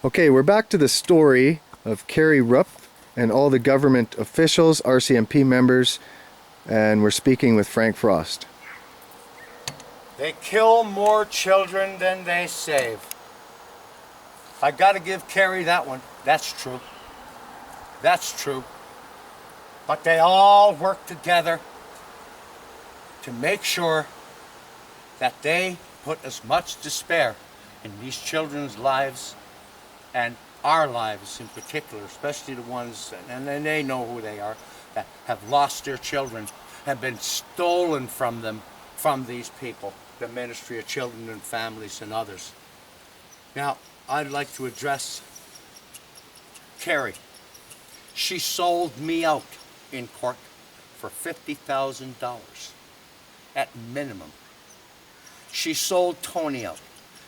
Okay, we're back to the story of Kerry Rupp and all the government officials, RCMP members, and we're speaking with Frank Frost. They kill more children than they save. I gotta give Kerry that one. That's true. That's true. But they all work together to make sure that they put as much despair in these children's lives and our lives in particular, especially the ones, and they know who they are, that have lost their children, have been stolen from them, from these people, the Ministry of Children and Families and others. Now, I'd like to address Kerry. She sold me out in court for $50,000 at minimum. She sold Tony out.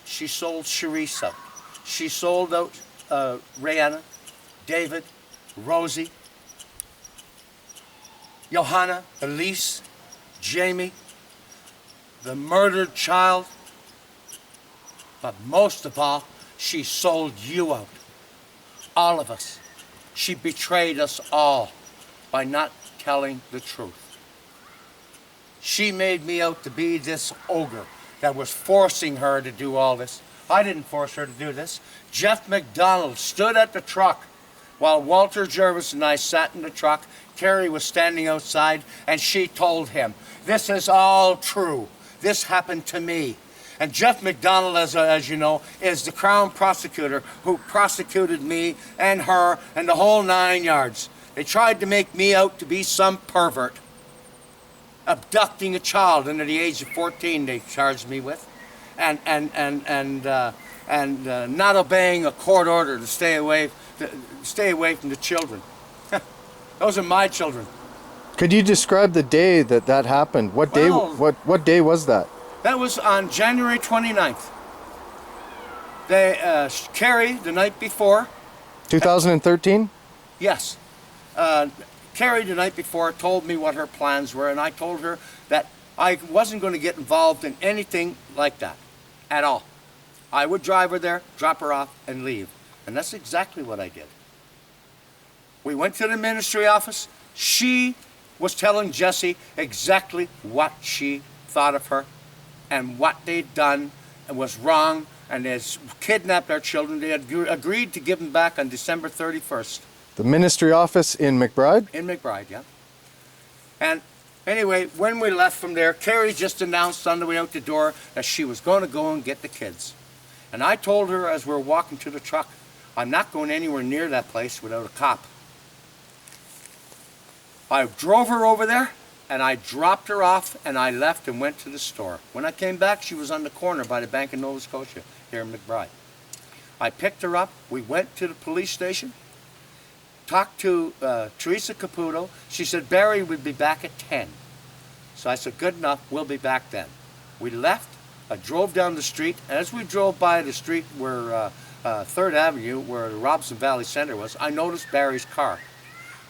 She sold Sharice out. She sold out Rihanna, David, Rosie, Johanna, Elise, Jamie, the murdered child. But most of all, she sold you out. All of us. She betrayed us all by not telling the truth. She made me out to be this ogre that was forcing her to do all this. I didn't force her to do this. Jeff McDonald stood at the truck while Walter Jervis and I sat in the truck. Kerry was standing outside and she told him, "This is all true. This happened to me." And Jeff McDonald, as you know, is the Crown prosecutor who prosecuted me and her and the whole 9 yards. They tried to make me out to be some pervert. Abducting a child under the age of 14, they charged me with. And not obeying a court order to stay away from the children. Those are my children. Could you describe the day that happened? What day? What day was that? That was on January 29th. They Kerry the night before. 2013? Yes. Kerry the night before told me what her plans were, and I told her that I wasn't going to get involved in anything like that at all. I would drive her there, drop her off, and leave. And that's exactly what I did. We went to the ministry office. She was telling Jesse exactly what she thought of her and what they'd done and was wrong, and they kidnapped our children. They had agreed to give them back on December 31st. The ministry office in McBride? In McBride, yeah. And anyway, when we left from there, Kerry just announced on the way out the door that she was going to go and get the kids. And I told her as we were walking to the truck, I'm not going anywhere near that place without a cop. I drove her over there, and I dropped her off, and I left and went to the store. When I came back, she was on the corner by the Bank of Nova Scotia here in McBride. I picked her up. We went to the police station, talked to Teresa Caputo. She said Barry would be back at 10. So I said, good enough, we'll be back then. We left. I drove down the street. As we drove by the street where 3rd Avenue, where the Robson Valley Center was, I noticed Barry's car.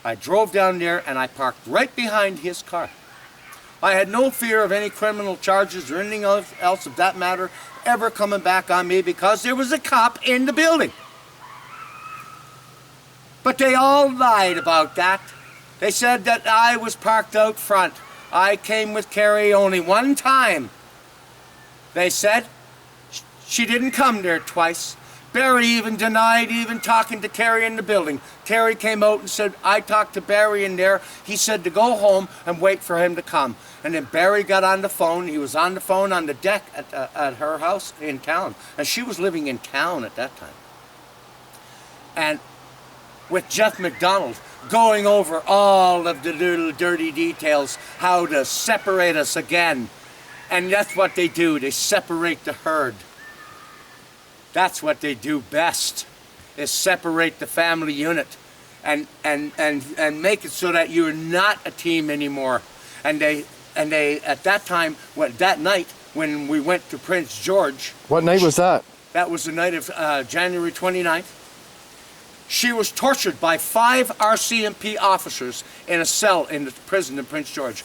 I drove down there and I parked right behind his car. I had no fear of any criminal charges or anything else of that matter ever coming back on me because there was a cop in the building. But they all lied about that. They said that I was parked out front. I came with Kerry only one time. They said she didn't come there twice. Barry even denied even talking to Kerry in the building. Kerry came out and said, I talked to Barry in there. He said to go home and wait for him to come. And then Barry got on the phone. He was on the phone on the deck at her house in town. And she was living in town at that time. And with Jeff McDonald going over all of the little dirty details, how to separate us again. And that's what they do. They separate the herd. That's what they do best, is separate the family unit and make it so that you're not a team anymore. And they at that time, that night when we went to Prince George. What night was that? That was the night of January 29th. She was tortured by 5 RCMP officers in a cell in the prison in Prince George.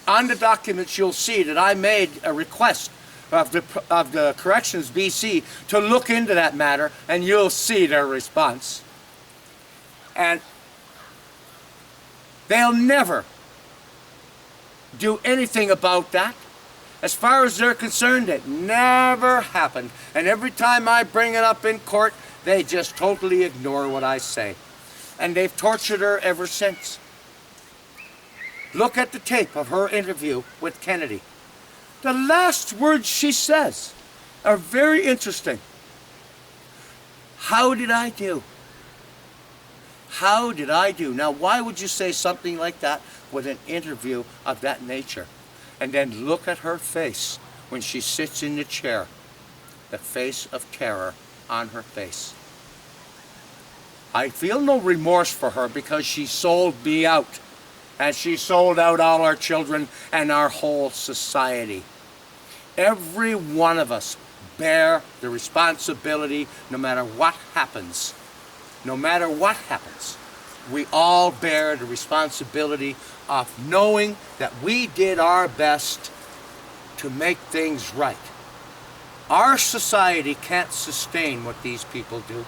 On the documents, you'll see that I made a request of the Corrections BC to look into that matter, and you'll see their response. And they'll never do anything about that. As far as they're concerned, it never happened. And every time I bring it up in court, they just totally ignore what I say. And they've tortured her ever since. Look at the tape of her interview with Kennedy. The last words she says are very interesting. How did I do? How did I do? Now, why would you say something like that with an interview of that nature? And then look at her face when she sits in the chair. The face of terror on her face. I feel no remorse for her because she sold me out. And she sold out all our children and our whole society. Every one of us bear the responsibility no matter what happens. No matter what happens, we all bear the responsibility of knowing that we did our best to make things right. Our society can't sustain what these people do.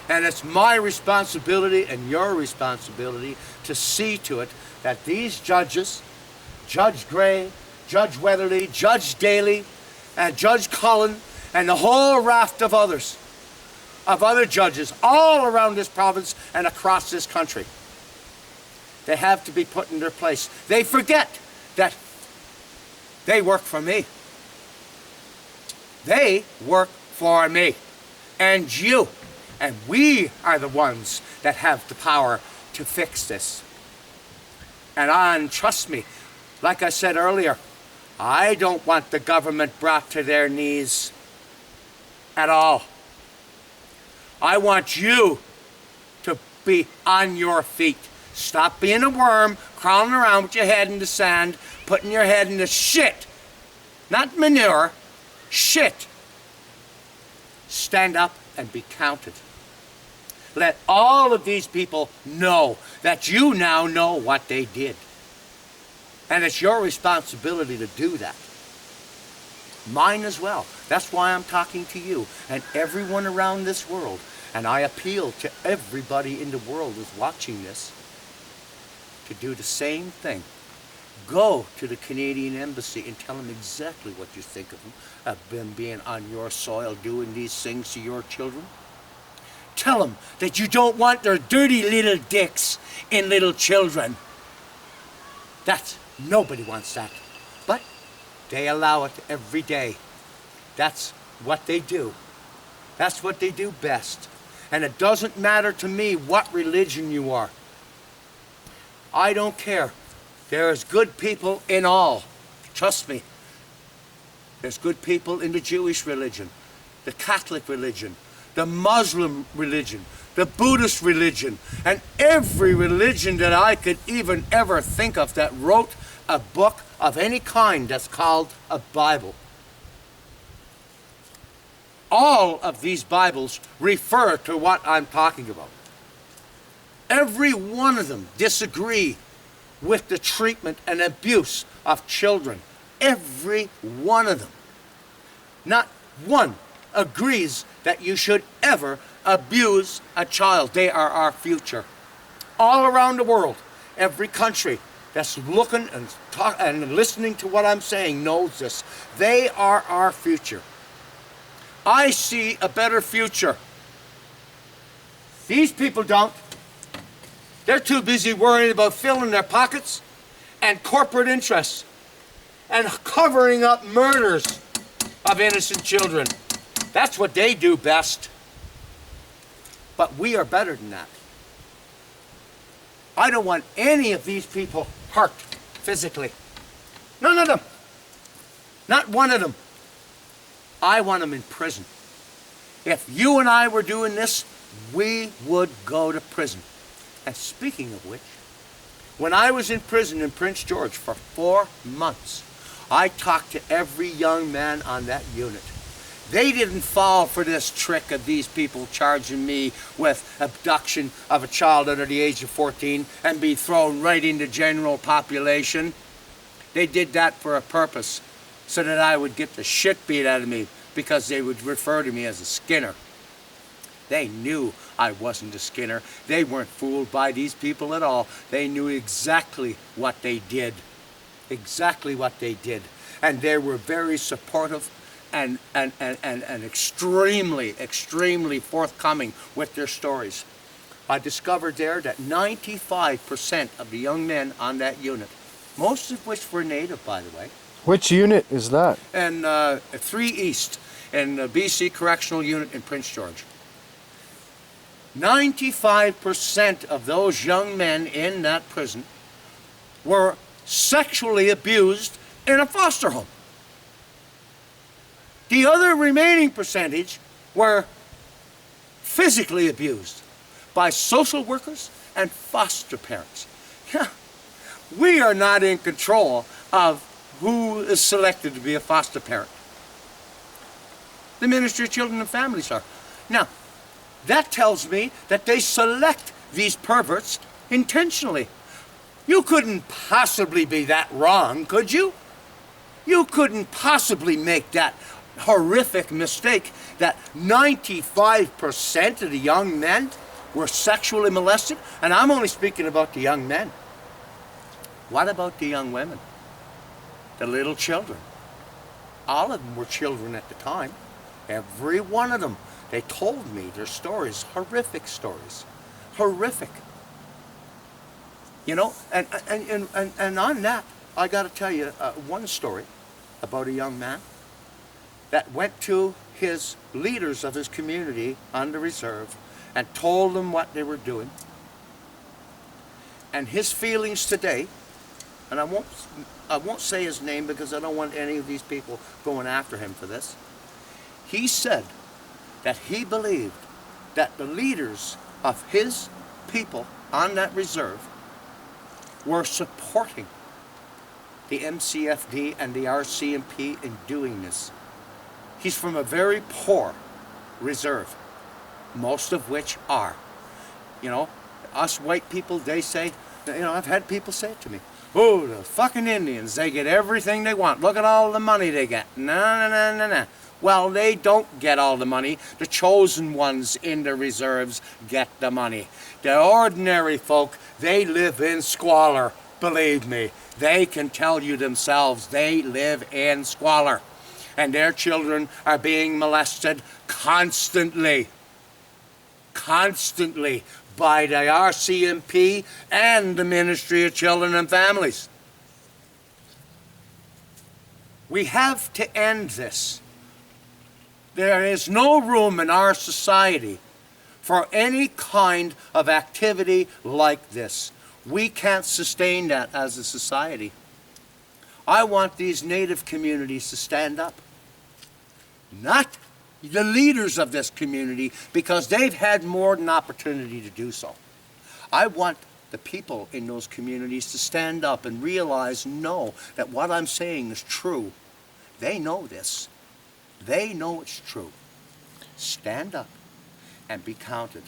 And it's my responsibility and your responsibility to see to it that these judges, Judge Gray, Judge Weatherly, Judge Daly, and Judge Cullen, and the whole raft of other judges all around this province and across this country, they have to be put in their place. They forget that they work for me. They work for me and you. And we are the ones that have the power to fix this. And trust me, like I said earlier, I don't want the government brought to their knees at all. I want you to be on your feet. Stop being a worm, crawling around with your head in the sand, putting your head in the shit. Not manure, shit. Stand up and be counted. Let all of these people know that you now know what they did. And it's your responsibility to do that. Mine as well. That's why I'm talking to you and everyone around this world. And I appeal to everybody in the world who's watching this to do the same thing. Go to the Canadian Embassy and tell them exactly what you think of them being on your soil doing these things to your children. Tell them that you don't want their dirty little dicks in little children. Nobody wants that. But they allow it every day. That's what they do. That's what they do best. And it doesn't matter to me what religion you are. I don't care. There's good people in all. Trust me. There's good people in the Jewish religion, the Catholic religion, the Muslim religion, the Buddhist religion, and every religion that I could even ever think of that wrote a book of any kind that's called a Bible. All of these Bibles refer to what I'm talking about. Every one of them disagree with the treatment and abuse of children. Every one of them. Not one agrees that you should ever abuse a child. They are our future. All around the world, every country that's looking and listening to what I'm saying knows this. They are our future. I see a better future. These people don't. They're too busy worrying about filling their pockets and corporate interests and covering up murders of innocent children. That's what they do best. But we are better than that. I don't want any of these people hurt physically. None of them. Not one of them. I want them in prison. If you and I were doing this, we would go to prison. And speaking of which, when I was in prison in Prince George for 4 months, I talked to every young man on that unit. They didn't fall for this trick of these people charging me with abduction of a child under the age of 14 and be thrown right into general population. They did that for a purpose. so that I would get the shit beat out of me because they would refer to me as a Skinner. They knew I wasn't a Skinner. They weren't fooled by these people at all. They knew exactly what they did. Exactly what they did. And they were very supportive and extremely, extremely forthcoming with their stories. I discovered there that 95% of the young men on that unit, most of which were Native, by the way, Which unit is that? and 3 East in the BC Correctional Unit in Prince George. 95% of those young men in that prison were sexually abused in a foster home. The other remaining percentage were physically abused by social workers and foster parents. We are not in control of who is selected to be a foster parent. The Ministry of Children and Families are. Now, that tells me that they select these perverts intentionally. You couldn't possibly be that wrong, could you? You couldn't possibly make that horrific mistake that 95% of the young men were sexually molested, and I'm only speaking about the young men. What about the young women? The little children? All of them were children at the time. Every one of them. They told me their stories, horrific stories. Horrific. You know, and on that, I got to tell you one story about a young man that went to his leaders of his community on the reserve and told them what they were doing. And his feelings today, and I won't say his name because I don't want any of these people going after him for this. He said that he believed that the leaders of his people on that reserve were supporting the MCFD and the RCMP in doing this. He's from a very poor reserve, most of which are. You know, us white people, they say, you know, I've had people say it to me, oh, the fucking Indians, they get everything they want. Look at all the money they get. No. Well, they don't get all the money. The chosen ones in the reserves get the money. The ordinary folk, they live in squalor, believe me. They can tell you themselves they live in squalor. And their children are being molested constantly. Constantly by the RCMP and the Ministry of Children and Families. We have to end this. There is no room in our society for any kind of activity like this. We can't sustain that as a society. I want these Native communities to stand up. Not the leaders of this community, because they've had more than opportunity to do so. I want the people in those communities to stand up and realize, no, that what I'm saying is true. They know this. They know it's true. Stand up and be counted.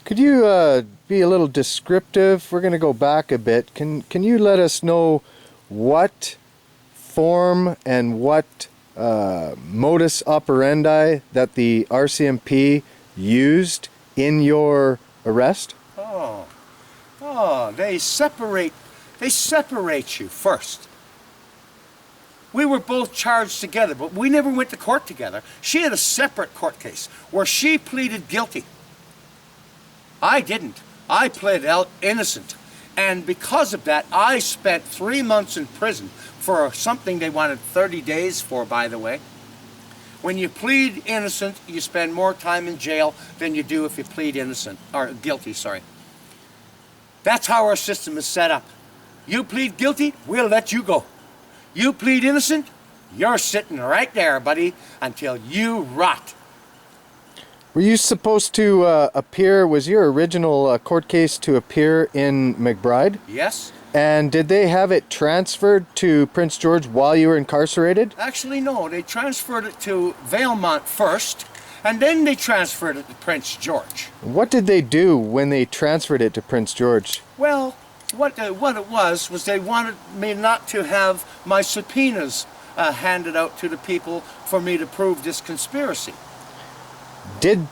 Could you be a little descriptive? We're going to go back a bit. Can you let us know what form and what modus operandi that the RCMP used in your arrest? They separate you first. We were both charged together, but we never went to court together. She had a separate court case where she pleaded guilty. I didn't. I pled innocent. And because of that, I spent 3 months in prison for something they wanted 30 days for, by the way. When you plead innocent, you spend more time in jail than you do if you plead innocent, or guilty, sorry. That's how our system is set up. You plead guilty, we'll let you go. You plead innocent, you're sitting right there, buddy, until you rot. Were you supposed to appear, was your original court case to appear in McBride? Yes. And did they have it transferred to Prince George while you were incarcerated? Actually, no. They transferred it to Valemont first, and then they transferred it to Prince George. What did they do when they transferred it to Prince George? Well, what it was they wanted me not to have my subpoenas handed out to the people for me to prove this conspiracy. Did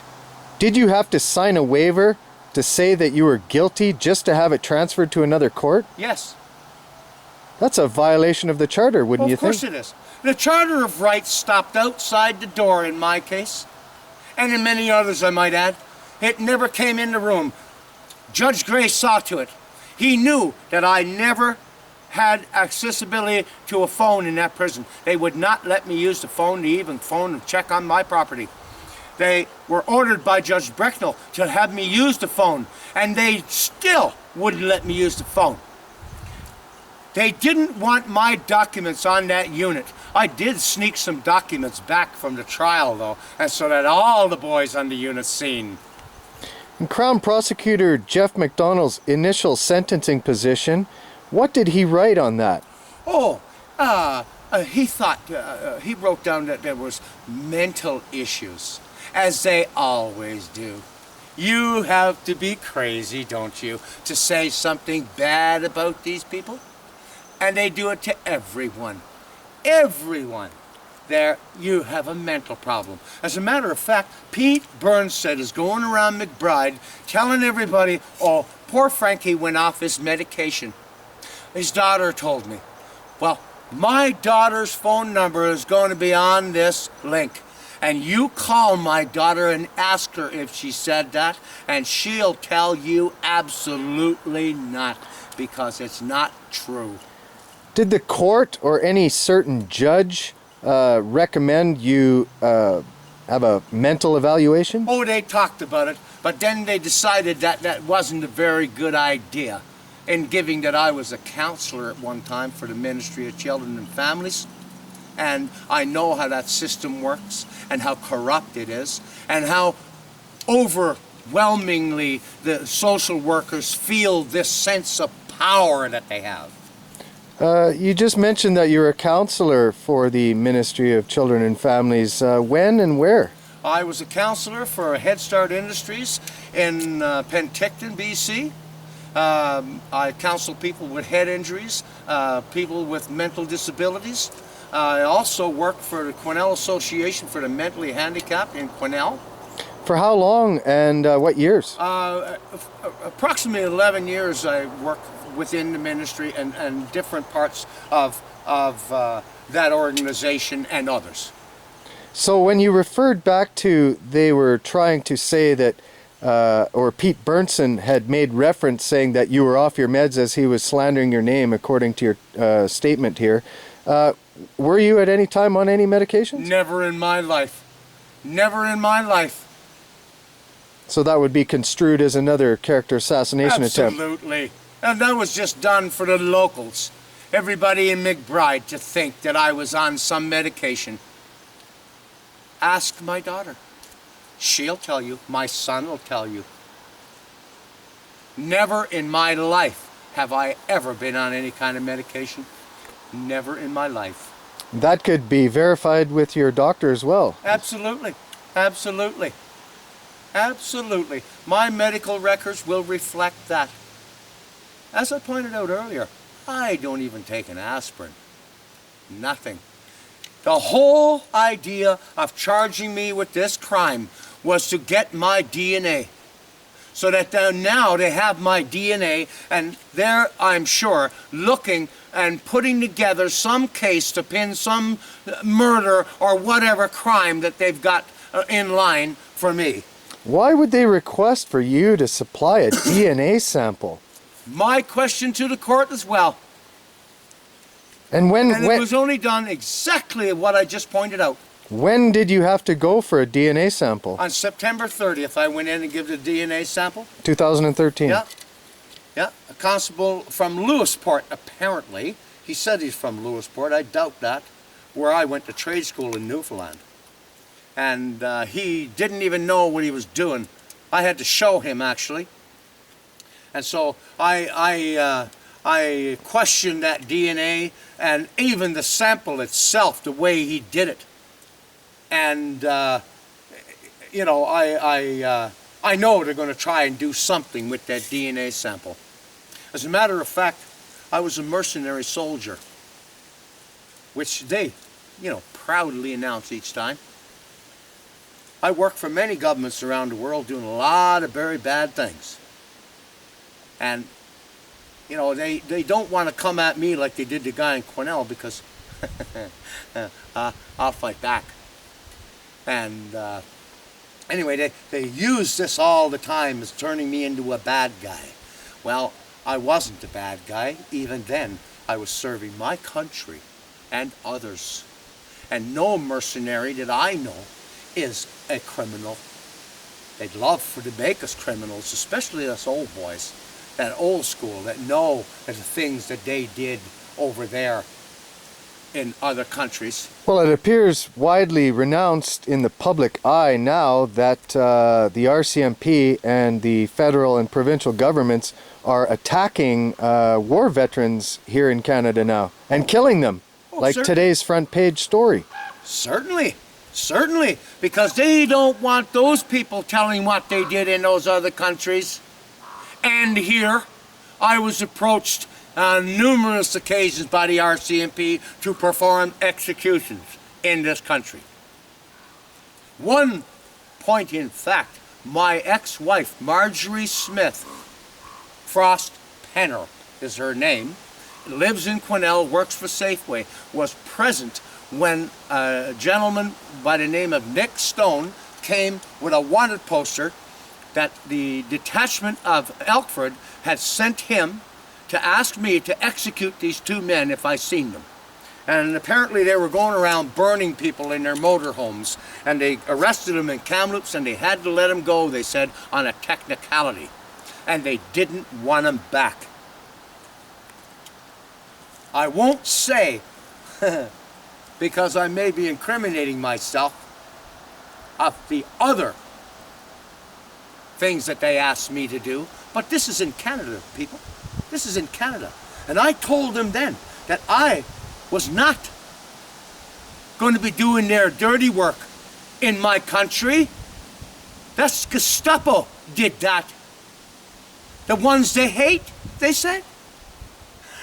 you have to sign a waiver to say that you were guilty just to have it transferred to another court? Yes. That's a violation of the charter, wouldn't Well, you of course think? it is. The Charter of Rights stopped outside the door in my case, and in many others, I might add. It never came in the room. Judge Gray saw to it. He knew that I never had accessibility to a phone in that prison. They would not let me use the phone to even phone and check on my property. They were ordered by Judge Brecknell to have me use the phone, and they still wouldn't let me use the phone. They didn't want my documents on that unit. I did sneak some documents back from the trial, though, and so that all the boys on the unit seen. In Crown Prosecutor Jeff McDonald's initial sentencing position, what did he write on that? Oh, he wrote down that there was mental issues, as they always do. You have to be crazy, don't you, to say something bad about these people? And they do it to everyone. Everyone. There, you have a mental problem. As a matter of fact, Pete Burnstead is going around McBride telling everybody, oh, poor Frankie went off his medication. His daughter told me. Well, my daughter's phone number is going to be on this link. And you call my daughter and ask her if she said that, and she'll tell you absolutely not, because it's not true. Did the court or any certain judge recommend you have a mental evaluation? Oh, they talked about it, but then they decided that that wasn't a very good idea. In giving that I was a counselor at one time for the Ministry of Children and Families, and I know how that system works and how corrupt it is and how overwhelmingly the social workers feel this sense of power that they have. You just mentioned that you're a counselor for the Ministry of Children and Families. When and where? I was a counselor for Head Start Industries in Penticton, BC. I counsel people with head injuries, people with mental disabilities. I also work for the Quesnel Association for the Mentally Handicapped in Quesnel. For how long and what years? Approximately 11 years I worked within the ministry and different parts of that organization and others. So when you referred back to they were trying to say that, or Pete Burnson had made reference saying that you were off your meds as he was slandering your name according to your statement here, were you at any time on any medications? Never in my life. Never in my life. So that would be construed as another character assassination attempt. Absolutely. And that was just done for the locals. Everybody in McBride to think that I was on some medication. Ask my daughter. She'll tell you. My son will tell you. Never in my life have I ever been on any kind of medication. Never in my life. That could be verified with your doctor as well. Absolutely. Absolutely. Absolutely. My medical records will reflect that. As I pointed out earlier, I don't even take an aspirin. Nothing. The whole idea of charging me with this crime was to get my DNA. So that now they have my DNA, and they're, I'm sure, looking and putting together some case to pin some murder or whatever crime that they've got in line for me. Why would they request for you to supply a DNA sample? My question to the court as well. And it was only done exactly what I just pointed out. When did you have to go for a DNA sample? On September 30th, I went in and gave the DNA sample. 2013. Yeah. Yeah. A constable from Lewisport, apparently. He said he's from Lewisport. I doubt that. Where I went to trade school in Newfoundland. And he didn't even know what he was doing. I had to show him, actually. And so I questioned that DNA and even the sample itself, the way he did it. And, you know, I know they're going to try and do something with that DNA sample. As a matter of fact, I was a mercenary soldier, which they, proudly announce each time. I worked for many governments around the world doing a lot of very bad things. And, they don't want to come at me like they did the guy in Quesnel, because I'll fight back. And anyway, they use this all the time as turning me into a bad guy. Well, I wasn't a bad guy. Even then, I was serving my country and others. And no mercenary that I know is a criminal. They'd love to make us criminals, especially us old boys, that old school, that know the things that they did over there in other countries. Well, it appears widely renounced in the public eye now that the RCMP and the federal and provincial governments are attacking war veterans here in Canada now and killing them, like today's front page story. Certainly, because they don't want those people telling what they did in those other countries. And here, I was approached on numerous occasions by the RCMP to perform executions in this country. One point, in fact, my ex-wife, Marjorie Smith, Frost Penner is her name, lives in Quesnel, works for Safeway, was present when a gentleman by the name of Nick Stone came with a wanted poster that the detachment of Elkford had sent him to ask me to execute these two men if I seen them. And apparently they were going around burning people in their motorhomes, and they arrested them in Kamloops, and they had to let them go, they said, on a technicality. And they didn't want them back. I won't say, because I may be incriminating myself, of the other things that they asked me to do, but this is in Canada, people. This is in Canada. And I told them then that I was not going to be doing their dirty work in my country. That's Gestapo did that. The ones they hate, they said.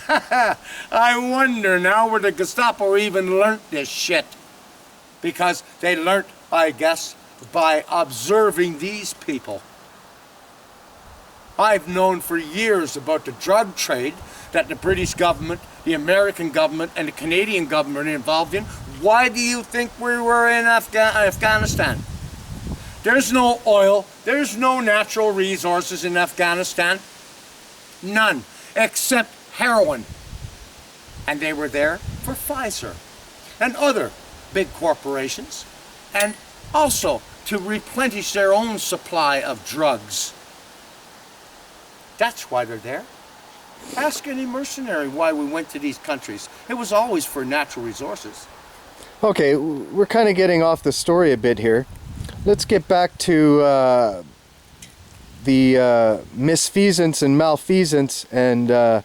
I wonder now where the Gestapo even learnt this shit. Because they learnt, I guess, by observing these people. I've known for years about the drug trade that the British government, the American government, and the Canadian government are involved in. Why do you think we were in Afghanistan? There's no oil, there's no natural resources in Afghanistan. None, except heroin. And they were there for Pfizer and other big corporations, and also to replenish their own supply of drugs. That's why they're there. Ask any mercenary why we went to these countries. It was always for natural resources. Okay, we're kind of getting off the story a bit here. Let's get back to the misfeasance and malfeasance and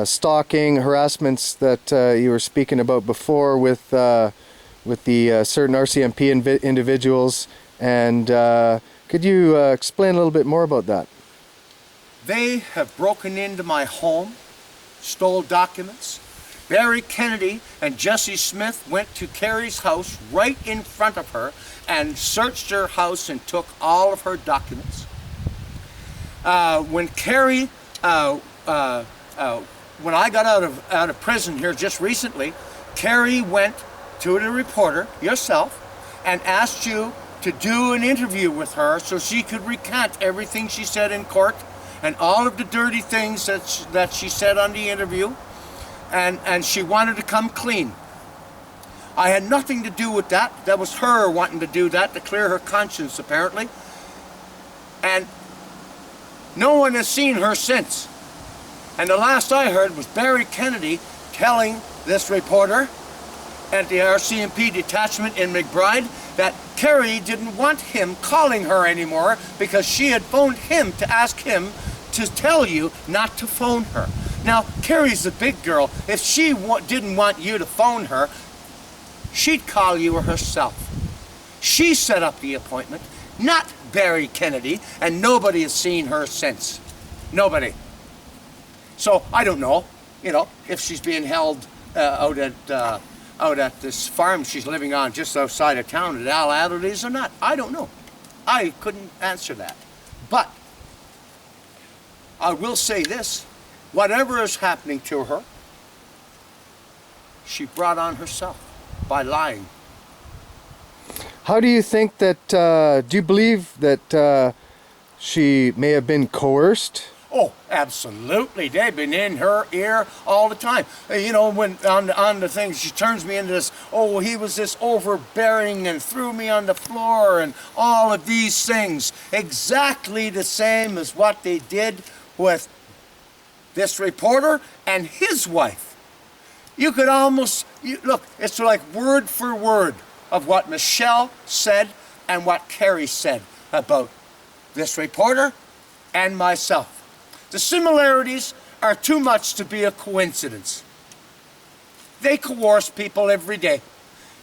stalking, harassments that you were speaking about before with the certain RCMP individuals. And could you explain a little bit more about that? They have broken into my home, stole documents. Barry Kennedy and Jesse Smith went to Carrie's house right in front of her and searched her house and took all of her documents. When Carrie, when I got out of prison here just recently, Carrie went to the reporter, yourself, and asked you to do an interview with her so she could recant everything she said in court and all of the dirty things that she said on the interview, and she wanted to come clean. I had nothing to do with that. That was her wanting to do that to clear her conscience, apparently. And no one has seen her since. And the last I heard was Barry Kennedy telling this reporter at the RCMP detachment in McBride that Carrie didn't want him calling her anymore because she had phoned him to ask him to tell you not to phone her. Now, Carrie's a big girl. If she didn't want you to phone her, she'd call you herself. She set up the appointment, not Barry Kennedy, and nobody has seen her since. Nobody. So I don't know, if she's being held out at this farm she's living on just outside of town at Al Adderley's or not. I don't know. I couldn't answer that. But I will say this, whatever is happening to her, she brought on herself by lying. How do you think that, do you believe that she may have been coerced? Oh, absolutely. They've been in her ear all the time. When on the things, she turns me into this, oh, he was this overbearing and threw me on the floor and all of these things. Exactly the same as what they did with this reporter and his wife. You could almost, look, it's like word for word of what Michelle said and what Kerry said about this reporter and myself. The similarities are too much to be a coincidence. They coerce people every day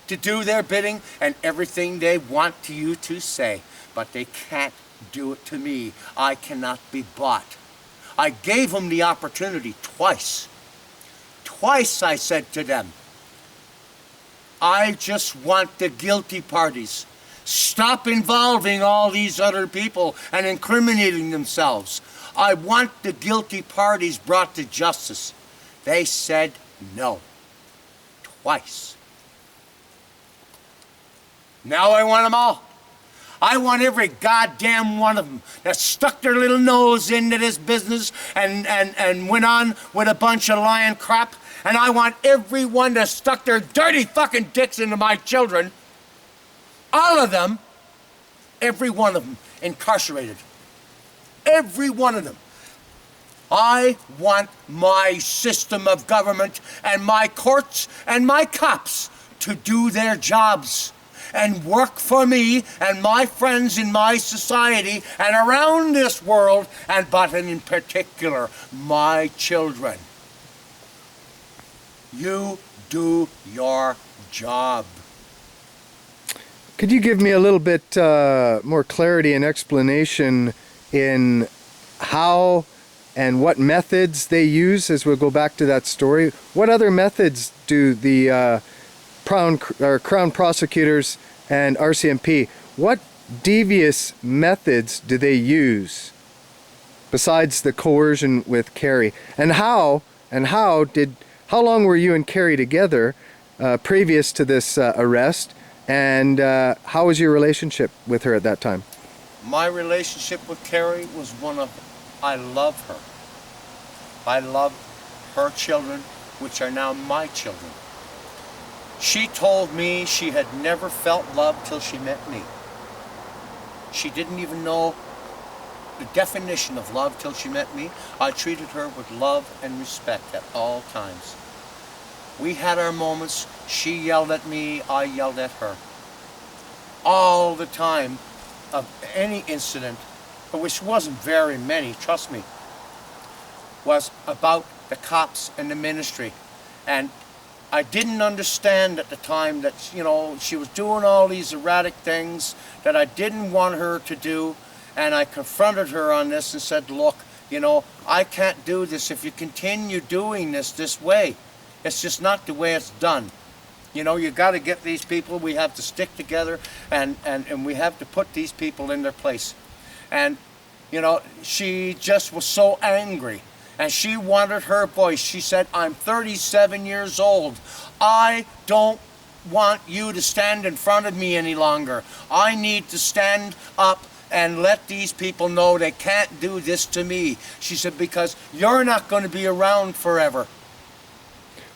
to do their bidding and everything they want you to say, but they can't do it to me. I cannot be bought. I gave them the opportunity twice. Twice I said to them, I just want the guilty parties. Stop involving all these other people and incriminating themselves. I want the guilty parties brought to justice. They said no. Twice. Now I want them all. I want every goddamn one of them that stuck their little nose into this business and went on with a bunch of lying crap. And I want everyone that stuck their dirty fucking dicks into my children, all of them, every one of them incarcerated. Every one of them. I want my system of government and my courts and my cops to do their jobs and work for me and my friends in my society and around this world, but in particular, my children. You do your job. Could you give me a little bit more clarity and explanation in how and what methods they use, as we'll go back to that story? What other methods do the Crown prosecutors and RCMP, what devious methods do they use besides the coercion with Kerry? And how long were you and Kerry together previous to this arrest? And how was your relationship with her at that time? My relationship with Kerry was one of, I love her. I love her children, which are now my children. She told me she had never felt love till she met me. She didn't even know the definition of love till she met me. I treated her with love and respect at all times. We had our moments. She yelled at me, I yelled at her. All the time of any incident, which wasn't very many, trust me, was about the cops and the ministry. And I didn't understand at the time that, she was doing all these erratic things that I didn't want her to do. And I confronted her on this and said, look, I can't do this if you continue doing this way. It's just not the way it's done. You got to get these people. We have to stick together and we have to put these people in their place. And, she just was so angry. And she wanted her voice. She said, I'm 37 years old. I don't want you to stand in front of me any longer. I need to stand up and let these people know they can't do this to me. She said, because you're not going to be around forever.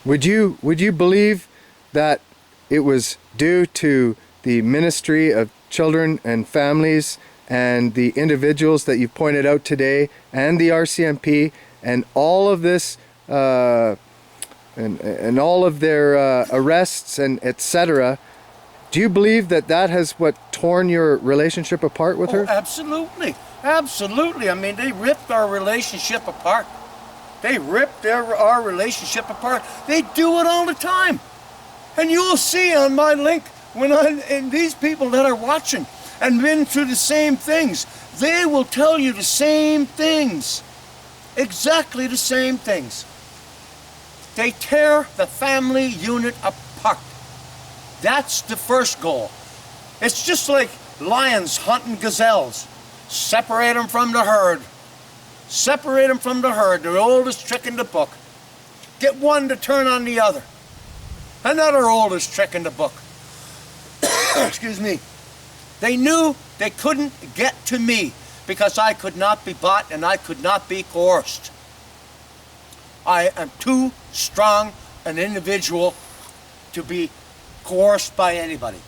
Would you believe that it was due to the Ministry of Children and Families and the individuals that you pointed out today and the RCMP and all of this and all of their arrests and etc.? Do you believe that has what torn your relationship apart with her? Absolutely. Absolutely. I mean, they ripped our relationship apart. They ripped our relationship apart. They do it all the time. And you'll see on my link, and these people that are watching and been through the same things, they will tell you the same things. exactly the same things. They tear the family unit apart. That's the first goal. It's just like lions hunting gazelles. Separate them from the herd. Separate them from the herd, the oldest trick in the book. Get one to turn on the other. Another oldest trick in the book. Excuse me. They knew they couldn't get to me because I could not be bought and I could not be coerced. I am too strong an individual to be coerced by anybody.